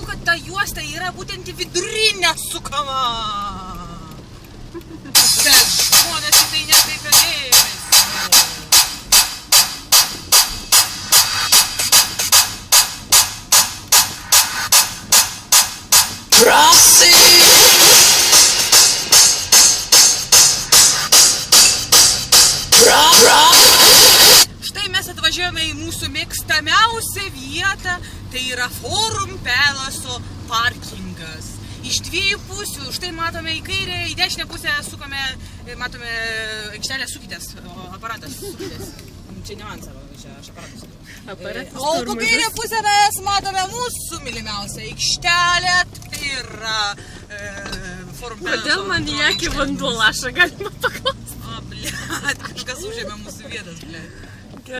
smagu, kad ta juosta yra būtent į vidurinę sukama. Bet žmonės į tai nekreipia dėmesio. Štai mes atvažiavome į mūsų mėgstamiausią vietą, tai yra Forum Palace parkingas. Iš dviejų pusių, štai matome į kairę, į dešinę pusę sukame, matome aikštelę sukitės, aparatas sukitės. Čia ne man savo, čia aš aparatas. O po kairę pusę mes matome mūsų mylimiausią aikštelę, tai yra Forum Palace. Kodėl man į akį vanduo laša, galima paklausti? O, blėt, kažkas užėmė mūsų vietas, blėt.